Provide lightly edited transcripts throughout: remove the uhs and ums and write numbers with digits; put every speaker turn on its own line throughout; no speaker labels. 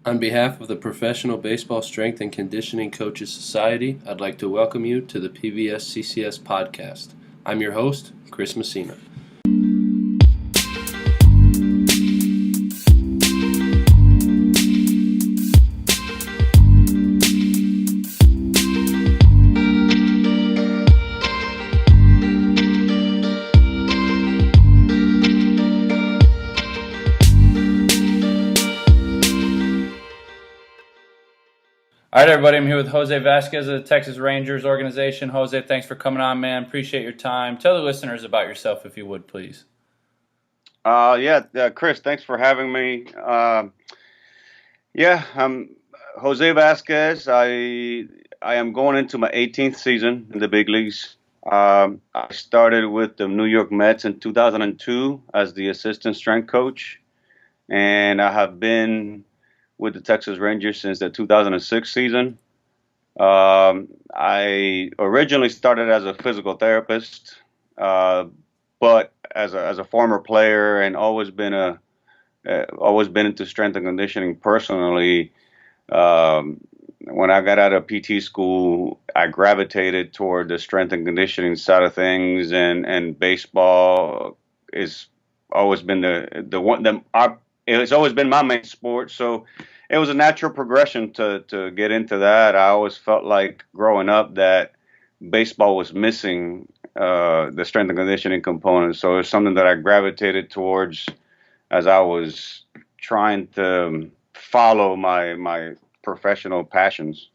On behalf of the Professional Baseball Strength and Conditioning Coaches Society, I'd like to welcome you to the PBSCCS Podcast. I'm your host, Chris Messina.
All right, everybody, I'm here with Jose Vazquez of the Texas Rangers organization. Jose, thanks for coming on, man. Appreciate your time. Tell the listeners about yourself, if you would, please.
Chris, thanks for having me. I'm Jose Vazquez. I am going into my 18th season in the big leagues. I started with the New York Mets in 2002 as the assistant strength coach, and I have been with the Texas Rangers since the 2006 season. I originally started as a physical therapist, but as a former player and always been into strength and conditioning personally. When I got out of PT school, I gravitated toward the strength and conditioning side of things, and baseball is always been it's always been my main sport. So it was a natural progression to get into that. I always felt like growing up that baseball was missing the strength and conditioning component. So it's something that I gravitated towards as I was trying to follow my professional passions.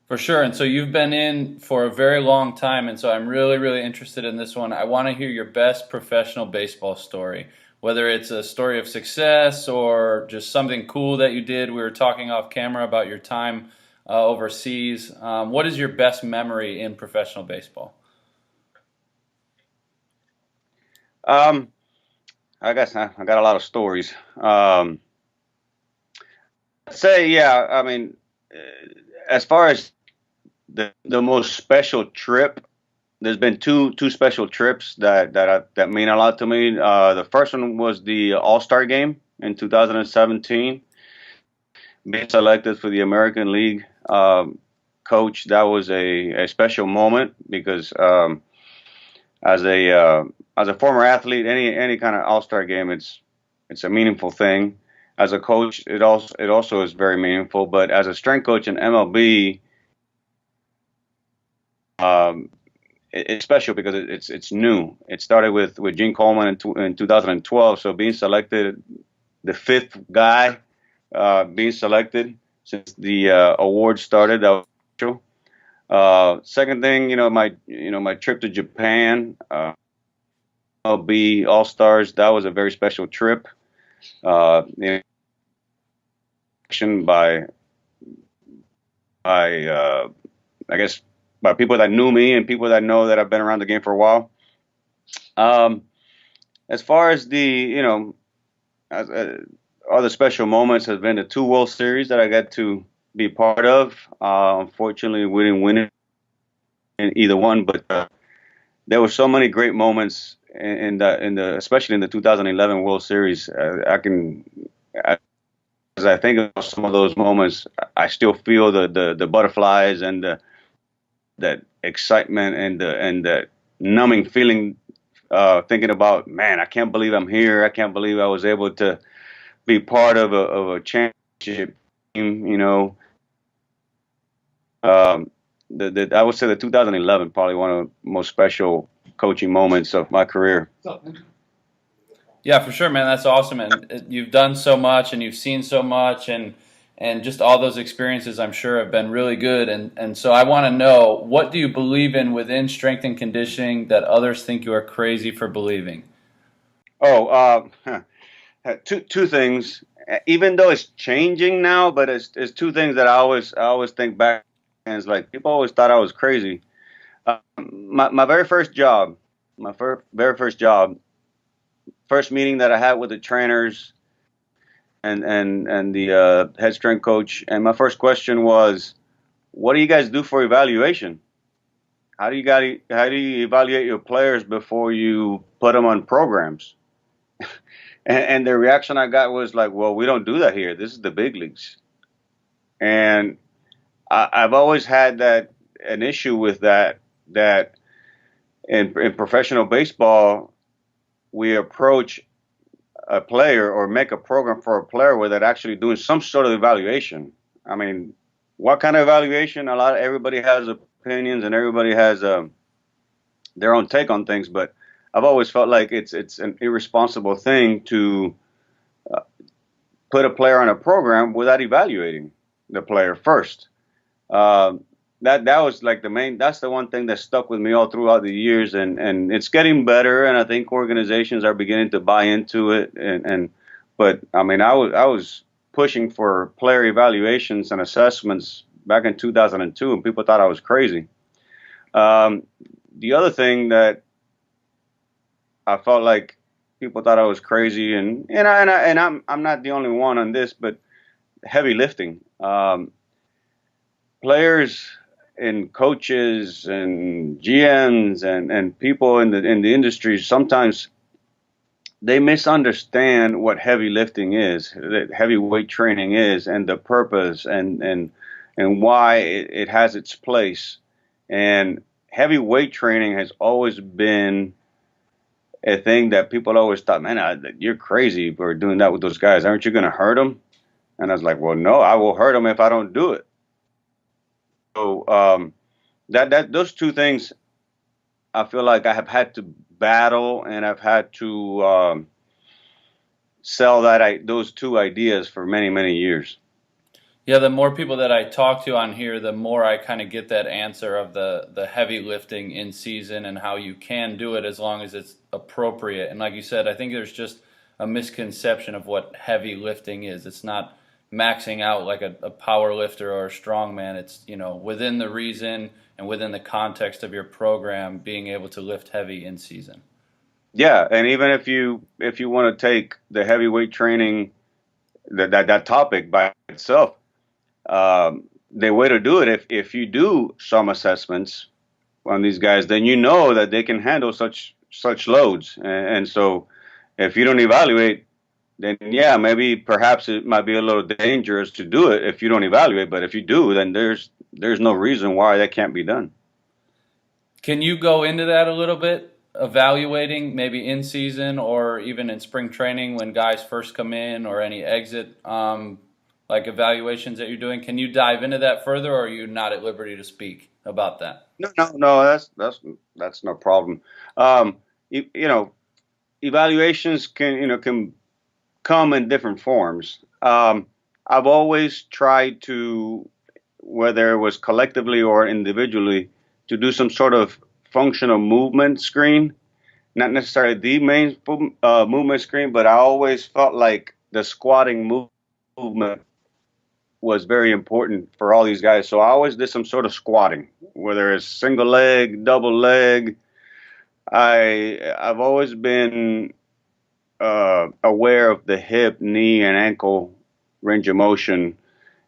For sure. And so you've been in for a very long time, and so I'm really, really interested in this one. I want to hear your best professional baseball story, whether it's a story of success or just something cool that you did. We were talking off camera about your time overseas. What is your best memory in professional baseball?
I guess I got a lot of stories. As far as the most special trip, there's been two special trips that mean a lot to me. The first one was the All-Star game in 2017, being selected for the American League coach. That was a special moment because as a former athlete, any kind of All-Star game, it's a meaningful thing. As a coach, it also is very meaningful. But as a strength coach in MLB, it's special because it's new. It started with Gene Coleman in 2012. So being selected, the fifth guy being selected since the award started, that was special. Second thing, my trip to Japan, MLB All Stars, that was a very special trip. By I guess by people that knew me and people that know that I've been around the game for a while. As far as other special moments have been the two World Series that I got to be part of. Unfortunately, we didn't win it in either one, but there were so many great moments in the especially in the 2011 World Series. As I think of some of those moments, I still feel the butterflies and that excitement and that numbing feeling, thinking about, man, I can't believe I'm here. I can't believe I was able to be part of a championship team. I would say the 2011 probably one of the most special coaching moments of my career.
Yeah, for sure, man. That's awesome. And you've done so much and you've seen so much and just all those experiences, I'm sure, have been really good. And so I want to know, what do you believe in within strength and conditioning that others think you are crazy for believing?
Two things. Even though it's changing now, but it's two things that I always think back, and it's like people always thought I was crazy. My very first job, first meeting that I had with the trainers and the head strength coach, and my first question was, "What do you guys do for evaluation? How do you evaluate your players before you put them on programs?" And the reaction I got was like, "Well, we don't do that here. This is the big leagues. And I've always had an issue with that in professional baseball, we approach a player or make a program for a player without actually doing some sort of evaluation. I mean, what kind of evaluation? Everybody has opinions and everybody has their own take on things, but I've always felt like it's an irresponsible thing to put a player on a program without evaluating the player first. Uh, that was like that's the one thing that stuck with me all throughout the years, and it's getting better, and I think organizations are beginning to buy into it, but I mean, I was pushing for player evaluations and assessments back in 2002, and people thought I was crazy. Um, the other thing that I felt like people thought I was crazy, and I'm not the only one on this, but heavy lifting. Players and coaches and GMs and people in the industry sometimes they misunderstand what heavy lifting is, that heavy weight training is, and the purpose and why it has its place. And heavy weight training has always been a thing that people always thought, man, you're crazy for doing that with those guys. Aren't you going to hurt them? And I was like, well, no, I will hurt them if I don't do it. So that those two things, I feel like I have had to battle, and I've had to sell those two ideas for many, many years.
Yeah, the more people that I talk to on here, the more I kind of get that answer of the heavy lifting in season and how you can do it as long as it's appropriate. And like you said, I think there's just a misconception of what heavy lifting is. It's not maxing out like a power lifter or a strongman. It's, within the reason and within the context of your program, being able to lift heavy in season.
Yeah, and even if you want to take the heavyweight training, that topic by itself, the way to do it, if you do some assessments on these guys, then you know that they can handle such loads. And so if you don't evaluate, then yeah, maybe perhaps it might be a little dangerous to do it if you don't evaluate. But if you do, then there's no reason why that can't be done.
Can you go into that a little bit? Evaluating maybe in season or even in spring training when guys first come in, or any exit like evaluations that you're doing. Can you dive into that further, or are you not at liberty to speak about that?
No, that's no problem. Evaluations can come in different forms. I've always tried to, whether it was collectively or individually, to do some sort of functional movement screen, not necessarily the main movement screen, but I always felt like the squatting movement was very important for all these guys. So I always did some sort of squatting, whether it's single leg, double leg. I've always been aware of the hip, knee, and ankle range of motion,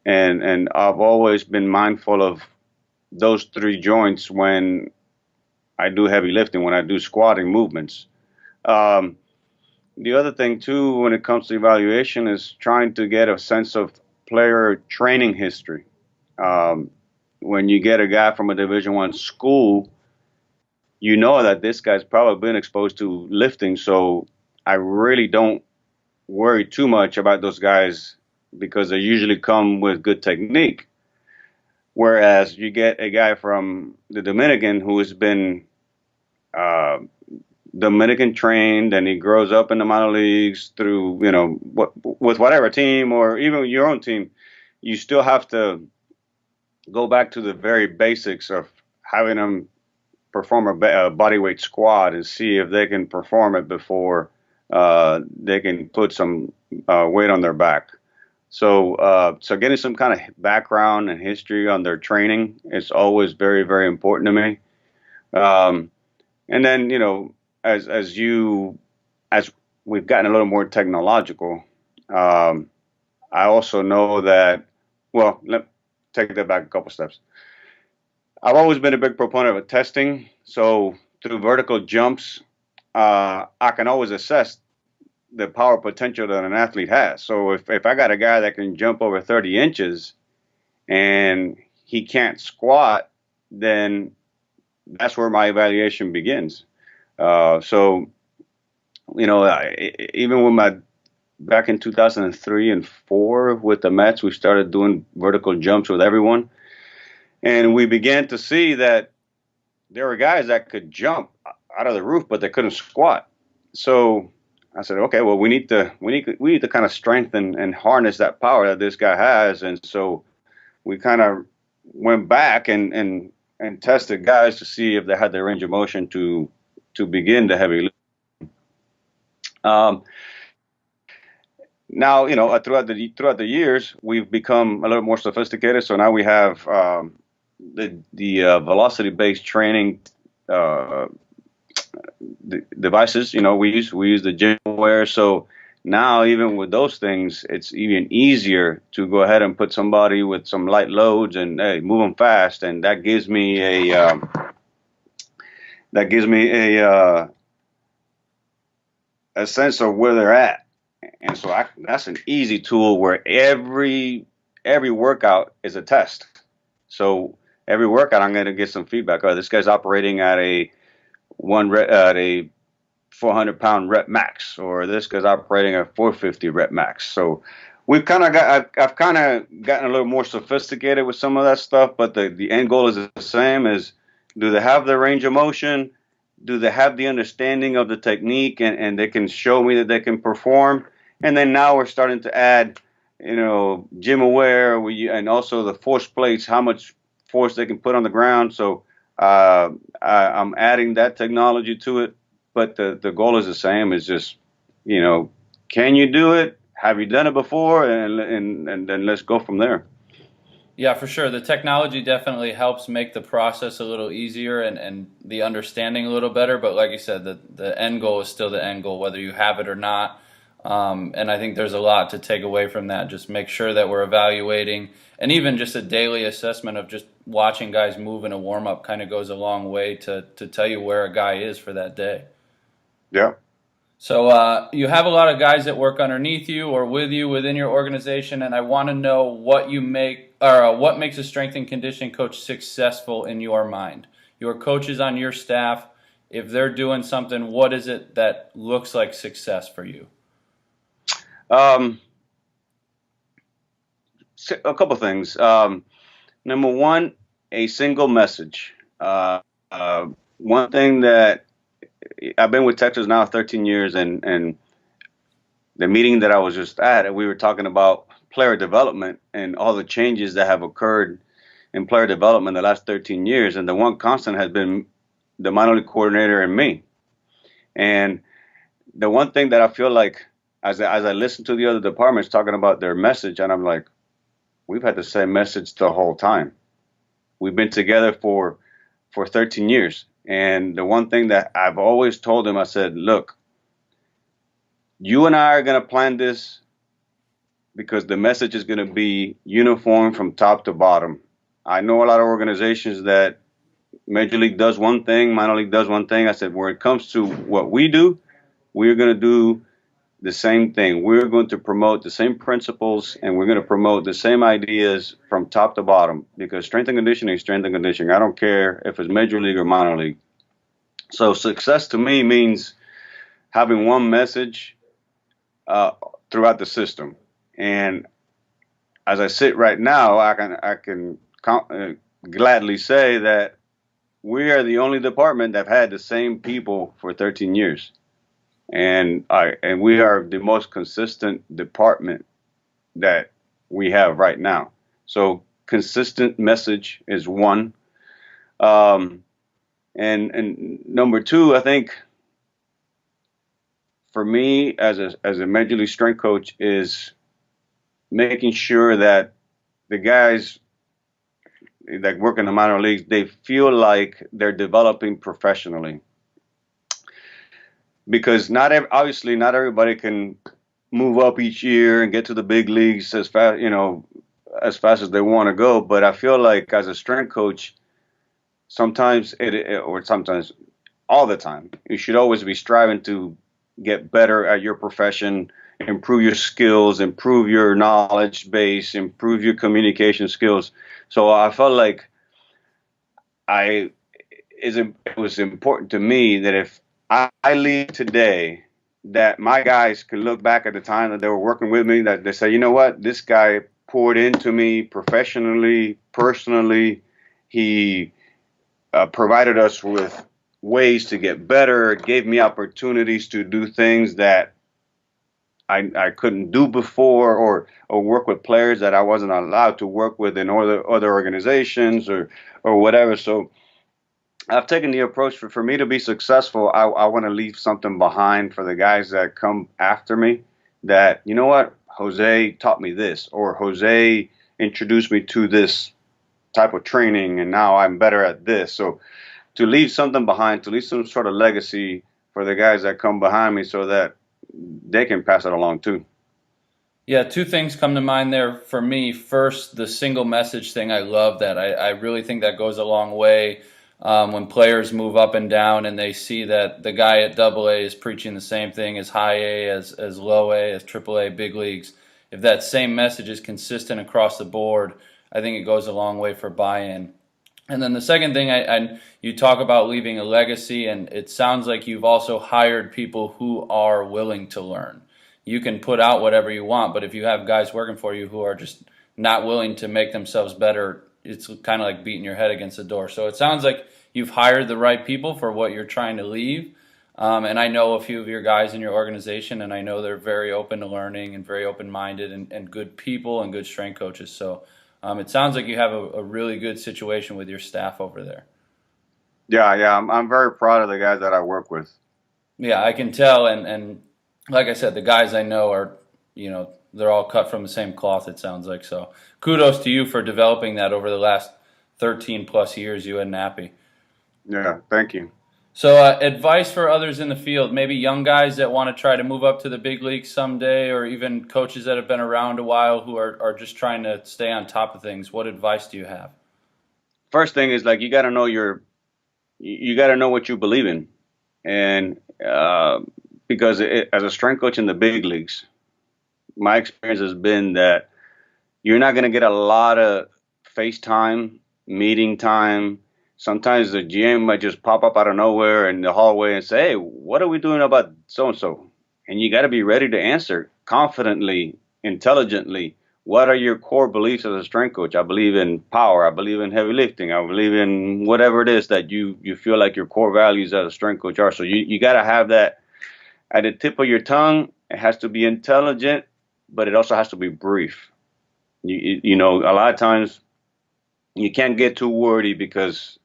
and I've always been mindful of those three joints when I do heavy lifting, when I do squatting movements. The other thing too, when it comes to evaluation, is trying to get a sense of player training history. When you get a guy from a Division I school, you know that this guy's probably been exposed to lifting, so I really don't worry too much about those guys because they usually come with good technique. Whereas you get a guy from the Dominican who has been Dominican trained, and he grows up in the minor leagues through, with whatever team or even your own team, you still have to go back to the very basics of having them perform a body weight squat and see if they can perform it before they can put some weight on their back. So getting some kind of background and history on their training is always very, very important to me. And then, as we've gotten a little more technological, I also know that, well, let me take that back a couple steps. I've always been a big proponent of testing. So through vertical jumps, I can always assess the power potential that an athlete has. So if I got a guy that can jump over 30 inches, and he can't squat, then that's where my evaluation begins. So, even with back in 2003 and 4 with the Mets, we started doing vertical jumps with everyone. And we began to see that there were guys that could jump out of the roof, but they couldn't squat. So I said, okay, well, we need to kind of strengthen and harness that power that this guy has. And so we kind of went back and tested guys to see if they had the range of motion to begin the heavy lifting. Now, throughout the years, we've become a little more sophisticated. So now we have the velocity-based training the devices. We use the gym wear. So now, even with those things, it's even easier to go ahead and put somebody with some light loads and move them fast, and that gives me a sense of where they're at. And so that's an easy tool where every workout is a test. So every workout, I'm going to get some feedback. Oh, this guy's operating at a 400-pound rep max, or this guy's operating at 450 rep max. So I've kind of gotten a little more sophisticated with some of that stuff, but the end goal is the same: is do they have the range of motion? Do they have the understanding of the technique, and they can show me that they can perform? And then now we're starting to add, gym aware, and also the force plates, how much force they can put on the ground. So I'm adding that technology to it, but the goal is the same. Is just, can you do it? Have you done it before? And then let's go from there.
Yeah, for sure. The technology definitely helps make the process a little easier and the understanding a little better. But like you said, the end goal is still the end goal, whether you have it or not. And I think there's a lot to take away from that. Just make sure that we're evaluating, and even just a daily assessment of just watching guys move in a warm-up kind of goes a long way to tell you where a guy is for that day.
Yeah.
So you have a lot of guys that work underneath you or with you within your organization, and I want to know what makes a strength and conditioning coach successful in your mind. Your coaches on your staff, if they're doing something, what is it that looks like success for you?
A couple things. Number one, a single message. One thing that I've been with Texas now 13 years, and the meeting that I was just at, we were talking about player development and all the changes that have occurred in player development the last 13 years. And the one constant has been the minor league coordinator and me. And the one thing that I feel like, as I listen to the other departments talking about their message, and I'm like, we've had the same message the whole time. We've been together for 13 years. And the one thing that I've always told them, I said, look, you and I are going to plan this because the message is going to be uniform from top to bottom. I know a lot of organizations that Major League does one thing, minor league does one thing. I said, where it comes to what we do, we're going to do the same thing. We're going to promote the same principles, and we're going to promote the same ideas from top to bottom, because strength and conditioning is strength and conditioning. I don't care if it's major league or minor league. So success to me means having one message throughout the system. And as I sit right now, I can gladly say that we are the only department that had the same people for 13 years. And we are the most consistent department that we have right now. So consistent message is one. And number two, I think for me as a major league strength coach is making sure that the guys that work in the minor leagues, they feel like they're developing professionally. Because obviously not everybody can move up each year and get to the big leagues as fast as they want to go. But I feel like as a strength coach, sometimes all the time, you should always be striving to get better at your profession, improve your skills, improve your knowledge base, improve your communication skills. So I felt like it was important to me that if I leave today, that my guys can look back at the time that they were working with me, that they say, you know what, this guy poured into me professionally, personally. He provided us with ways to get better, gave me opportunities to do things that I couldn't do before, or work with players that I wasn't allowed to work with in other organizations or whatever. So I've taken the approach for me to be successful. I want to leave something behind for the guys that come after me, that, you know what, Jose taught me this, or Jose introduced me to this type of training, and now I'm better at this. So to leave something behind, to leave some sort of legacy for the guys that come behind me, so that they can pass it along too.
Yeah, two things come to mind there for me. First, the single message thing. I love that. I really think that goes a long way. When players move up and down and they see that the guy at AA is preaching the same thing as high A, as low A, as AAA, big leagues, if that same message is consistent across the board, I think it goes a long way for buy-in. And then the second thing, you talk about leaving a legacy, and it sounds like you've also hired people who are willing to learn. You can put out whatever you want, but if you have guys working for you who are just not willing to make themselves better, it's kind of like beating your head against the door. So it sounds like you've hired the right people for what you're trying to leave. And I know a few of your guys in your organization, and I know they're very open to learning and very open-minded and good people and good strength coaches. So it sounds like you have a really good situation with your staff over there.
Yeah, I'm very proud of the guys that I work with.
Yeah, I can tell. And like I said, the guys I know are, they're all cut from the same cloth, it sounds like. So kudos to you for developing that over the last 13 plus years, you and Nappy.
Yeah, thank you.
So advice for others in the field, maybe young guys that want to try to move up to the big leagues someday, or even coaches that have been around a while who are just trying to stay on top of things. What advice do you have?
First thing is, like, you got to know you got to know what you believe in. And because as a strength coach in the big leagues, my experience has been that you're not going to get a lot of FaceTime, meeting time. Sometimes the GM might just pop up out of nowhere in the hallway and say, hey, what are we doing about so-and-so? And you got to be ready to answer confidently, intelligently. What are your core beliefs as a strength coach? I believe in power. I believe in heavy lifting. I believe in whatever it is that you feel like your core values as a strength coach are. So you got to have that at the tip of your tongue. It has to be intelligent, but it also has to be brief. You know, a lot of times you can't get too wordy because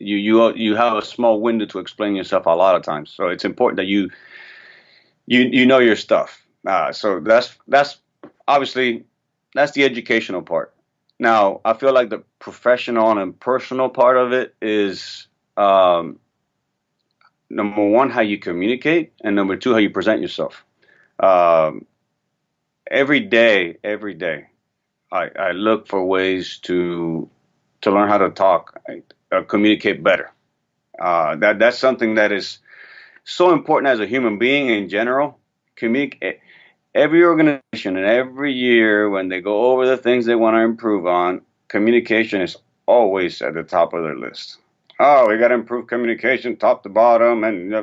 you have a small window to explain yourself a lot of times. So it's important that you know your stuff. So that's obviously that's the educational part. Now, I feel like the professional and personal part of it is number one, how you communicate, and number two, how you present yourself. Every day, I look for ways to learn how to talk, communicate better. That's something that is so important as a human being in general. Every organization and every year when they go over the things they want to improve on, communication is always at the top of their list. Oh, we got to improve communication top to bottom, and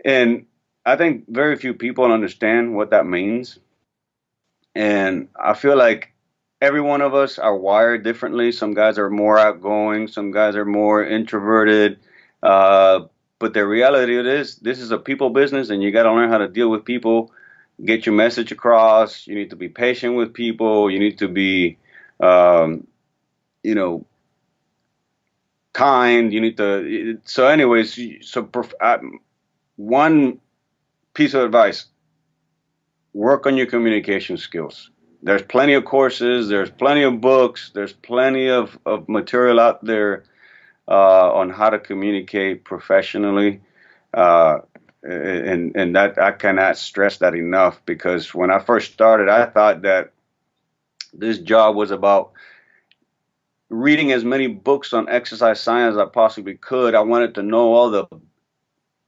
and I think very few people understand what that means. And I feel like every one of us are wired differently. Some guys are more outgoing, some guys are more introverted. But the reality of it is, this is a people business, and you got to learn how to deal with people, get your message across. You need to be patient with people. You need to be, kind. You need to. So, anyways, one piece of advice: work on your communication skills. There's plenty of courses. There's plenty of books. There's plenty of material out there on how to communicate professionally, and that I cannot stress that enough, because when I first started, I thought that this job was about reading as many books on exercise science as I possibly could. I wanted to know all the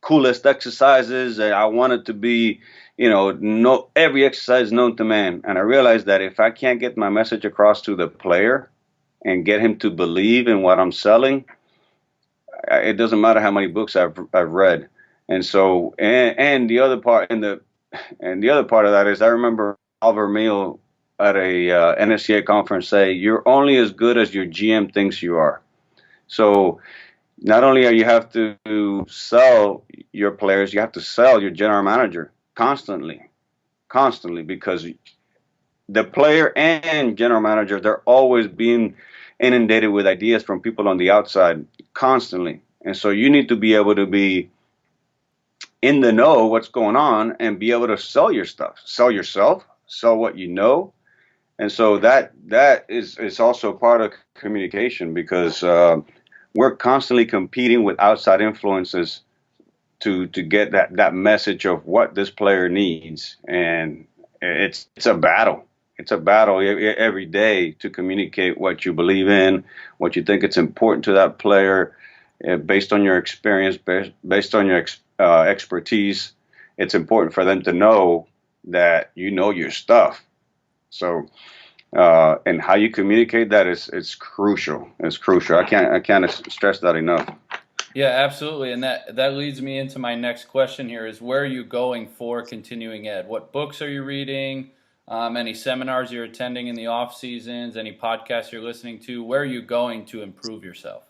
coolest exercises. And I wanted to be, know every exercise known to man. And I realized that if I can't get my message across to the player and get him to believe in what I'm selling, it doesn't matter how many books I've read. And so, and the other part, and the other part of that is I remember Oliver Meal at a NSCA conference say, "You're only as good as your GM thinks you are." So not only are you have to sell your players, you have to sell your general manager constantly, because the player and general manager, they're always being inundated with ideas from people on the outside constantly. And so you need to be able to be in the know what's going on and be able to sell your stuff, sell yourself, sell what you know. And so that is also part of communication, because we're constantly competing with outside influences to get that message of what this player needs. And it's a battle. It's a battle every day to communicate what you believe in, what you think it's important to that player, based on your experience, based on your expertise. It's important for them to know that you know your stuff. So, and how you communicate that is crucial. It's crucial. I can't stress that enough.
Yeah, absolutely. And that leads me into my next question here is, where are you going for continuing ed? What books are you reading? Any seminars you're attending in the off seasons? Any podcasts you're listening to? Where are you going to improve yourself?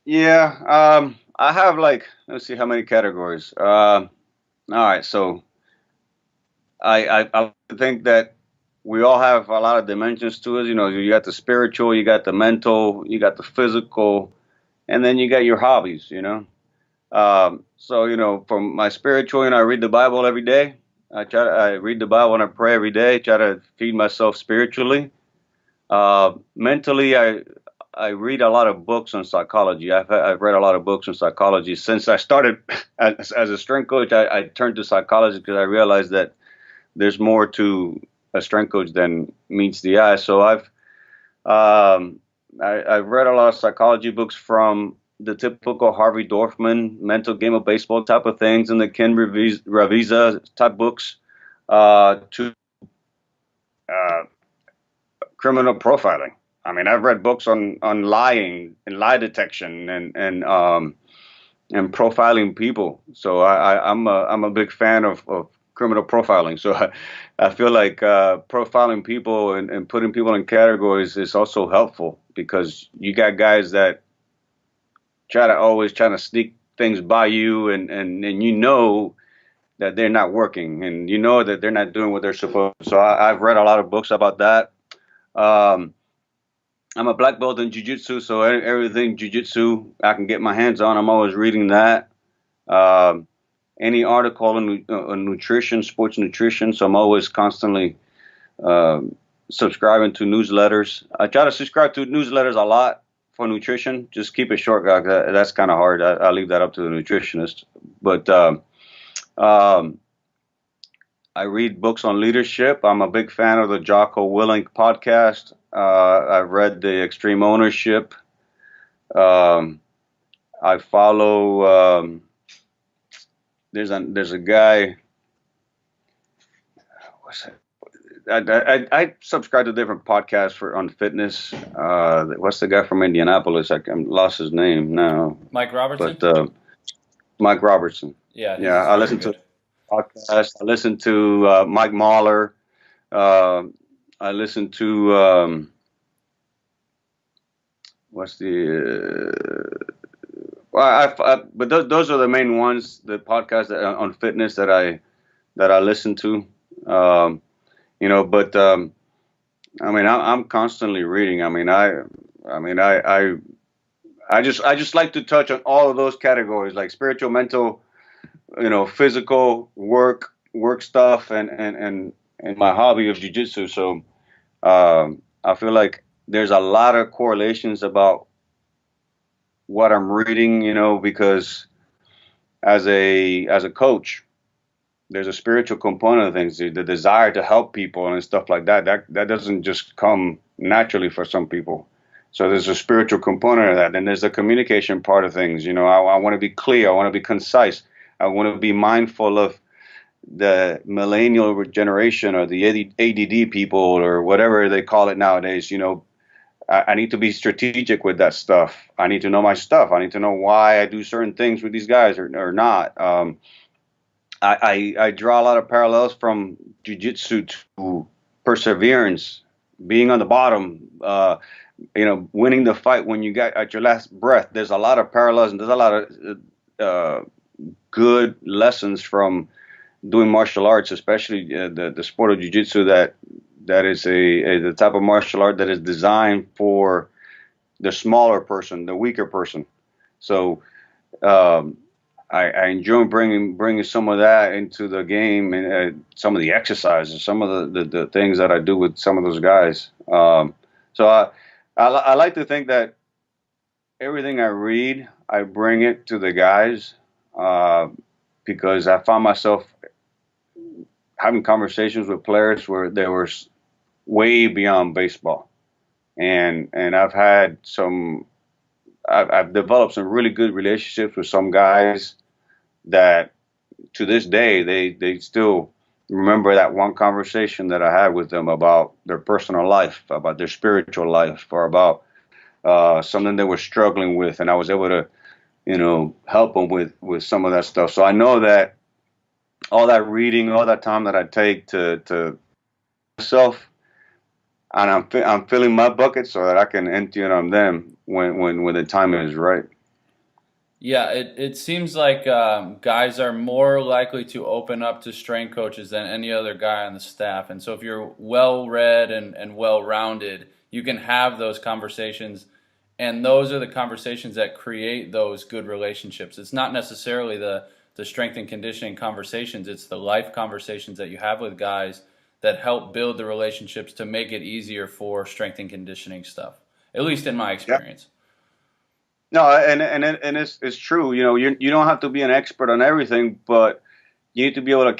Yeah, I have let's see how many categories. All right, so I think that we all have a lot of dimensions to us. You got the spiritual, you got the mental, you got the physical, and then you got your hobbies. So from my spiritual, I read the Bible every day. I read the Bible and I pray every day. Try to feed myself spiritually. Mentally, I read a lot of books on psychology. I've read a lot of books on psychology since I started as a strength coach. I turned to psychology because I realized that there's more to a strength coach than meets the eye. So I've read a lot of psychology books, from the typical Harvey Dorfman mental game of baseball type of things, and the Ken Ravizza type books, to criminal profiling. I mean, I've read books on lying and lie detection and profiling people. So I'm a big fan of criminal profiling. So I feel like profiling people and putting people in categories is also helpful, because you got guys that always trying to sneak things by you, and that they're not working, and that they're not doing what they're supposed to. So I've read a lot of books about that. I'm a black belt in jiu-jitsu, so everything jiu-jitsu I can get my hands on, I'm always reading that. Any article on nutrition, sports nutrition, so I'm always constantly subscribing to newsletters. I try to subscribe to newsletters a lot for nutrition. Just keep it short, guys. That's kind of hard. I leave that up to the nutritionist. But I read books on leadership. I'm a big fan of the Jocko Willink podcast. I've read the Extreme Ownership. I follow. There's a guy. What's that? I subscribe to different podcasts on fitness. What's the guy from Indianapolis? I lost his name now.
Mike Robertson.
But Mike Robertson.
Yeah.
I listen to podcasts. I listen to Mike Mahler. I listen to but those are the main ones. The podcasts on fitness that I listen to. But I mean, I'm constantly reading. I mean, I just like to touch on all of those categories, like spiritual, mental, physical, work stuff, and my hobby of jiu-jitsu. So I feel like there's a lot of correlations about what I'm reading, because as a coach, there's a spiritual component of things, the desire to help people and stuff like that. That doesn't just come naturally for some people. So there's a spiritual component of that. And there's the communication part of things. You know, I want to be clear. I want to be concise. I want to be mindful of the millennial generation or the ADD people or whatever they call it nowadays. You know, I need to be strategic with that stuff. I need to know my stuff. I need to know why I do certain things with these guys or not. I draw a lot of parallels from jiu-jitsu to perseverance, being on the bottom, winning the fight when you got at your last breath. There's a lot of parallels, and there's a lot of good lessons from doing martial arts, especially the sport of jiu-jitsu that is the type of martial art that is designed for the smaller person, the weaker person. So I enjoy bringing some of that into the game, and some of the exercises, some of the things that I do with some of those guys. So I like to think that everything I read, I bring it to the guys, because I found myself having conversations with players where they were way beyond baseball, and I've developed some really good relationships with some guys that to this day they still remember that one conversation that I had with them about their personal life, about their spiritual life, or about something they were struggling with, and I was able to, help them with some of that stuff. So I know that all that reading, all that time that I take to myself, and I'm filling my bucket so that I can empty it on them when the time is right.
Yeah, it seems like guys are more likely to open up to strength coaches than any other guy on the staff. And so if you're well-read and well-rounded, you can have those conversations, and those are the conversations that create those good relationships. It's not necessarily the strength and conditioning conversations. It's the life conversations that you have with guys that help build the relationships to make it easier for strength and conditioning stuff, at least in my experience.
Yep. No, and it's true. You don't have to be an expert on everything, but you need to be able to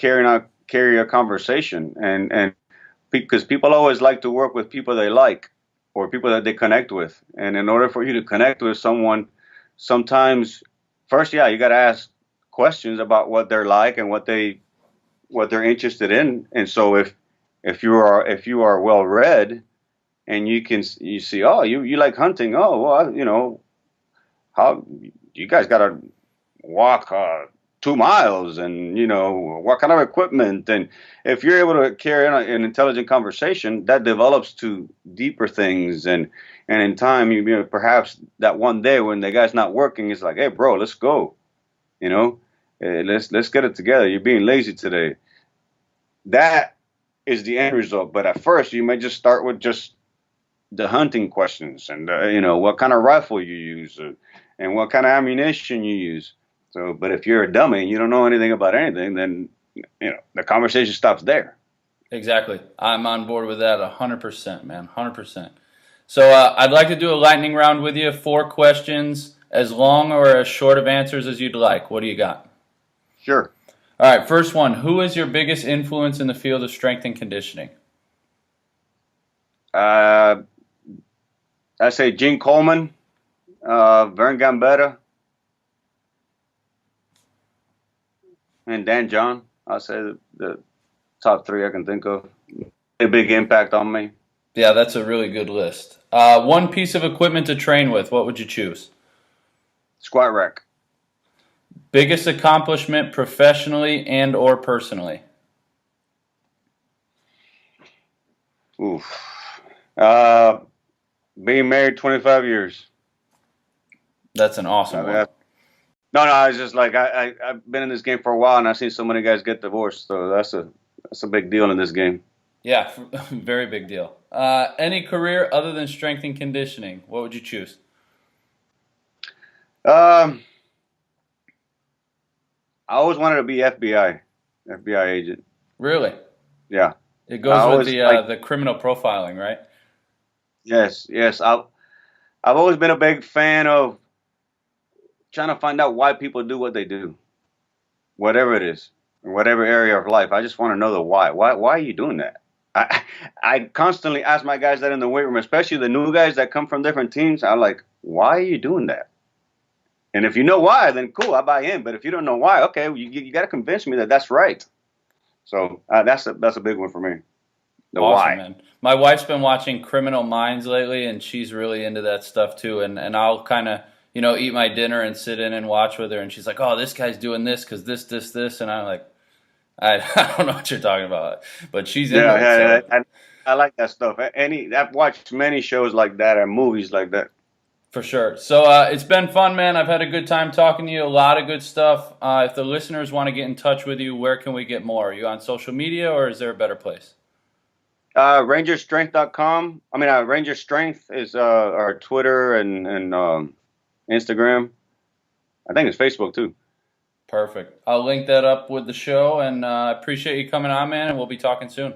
carry a conversation, and because people always like to work with people they like or people that they connect with. And in order for you to connect with someone, sometimes first, you got to ask questions about what they're like and what they're interested in. And so if you are well read, and you see, oh, you like hunting, oh well, how you guys got to walk 2 miles, and what kind of equipment, and if you're able to carry on an intelligent conversation, that develops to deeper things, and in time, perhaps that one day when the guy's not working, it's like, hey bro, let's go, let's get it together. You're being lazy today. That is the end result. But at first, you may just start with just the hunting questions, and what kind of rifle you use, and what kind of ammunition you use. So, but if you're a dummy and you don't know anything about anything, then the conversation stops there.
Exactly. I'm on board with that 100%, man, 100%. So I'd like to do a lightning round with you. 4 questions, as long or as short of answers as you'd like. What do you got?
Sure.
All right, first one. Who is your biggest influence in the field of strength and conditioning?
I say Gene Coleman, Vern Gambetta, and Dan John. I'll say the top 3 I can think of. A big impact on me.
Yeah, that's a really good list. One piece of equipment to train with, what would you choose?
Squat rack.
Biggest accomplishment professionally and or personally?
Oof. Being married 25 years.
That's an awesome one.
No, I was just like, I've been in this game for a while, and I've seen so many guys get divorced, so that's a big deal in this game.
Yeah, very big deal. Any career other than strength and conditioning, what would you choose?
I always wanted to be FBI agent.
Really?
Yeah.
It goes with the criminal profiling, right?
Yes. I've always been a big fan of trying to find out why people do what they do, whatever it is, in whatever area of life. I just want to know the why. Why are you doing that? I constantly ask my guys that in the weight room, especially the new guys that come from different teams. I'm like, why are you doing that? And if you know why, then cool, I buy in. But if you don't know why, okay, you got to convince me that that's right. So that's a big one for me. The
Awesome,
why.
man. My wife's been watching Criminal Minds lately, and she's really into that stuff too. And I'll kind of, eat my dinner and sit in and watch with her. And she's like, "Oh, this guy's doing this because this." And I'm like, I don't know what you're talking about, but she's into it.
Yeah,
So.
I like that stuff. I've watched many shows like that and movies like that.
For sure. So it's been fun, man. I've had a good time talking to you. A lot of good stuff. If the listeners want to get in touch with you, where can we get more? Are you on social media, or is there a better place?
Rangerstrength.com. I mean, Ranger Strength is our Twitter and Instagram. I think it's Facebook too.
Perfect. I'll link that up with the show, and I appreciate you coming on, man, and we'll be talking soon.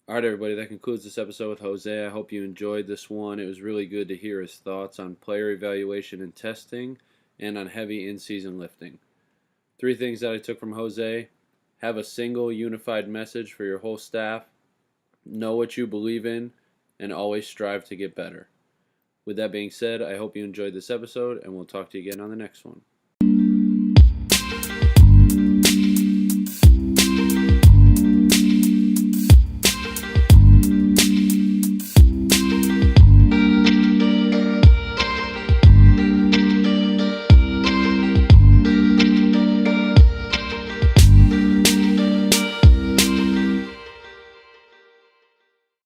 All right, everybody, that concludes this episode with Jose. I hope you enjoyed this one. It was really good to hear his thoughts on player evaluation and testing and on heavy in-season lifting. 3 things that I took from Jose: have a single unified message for your whole staff, know what you believe in, and always strive to get better. With that being said, I hope you enjoyed this episode, and we'll talk to you again on the next one.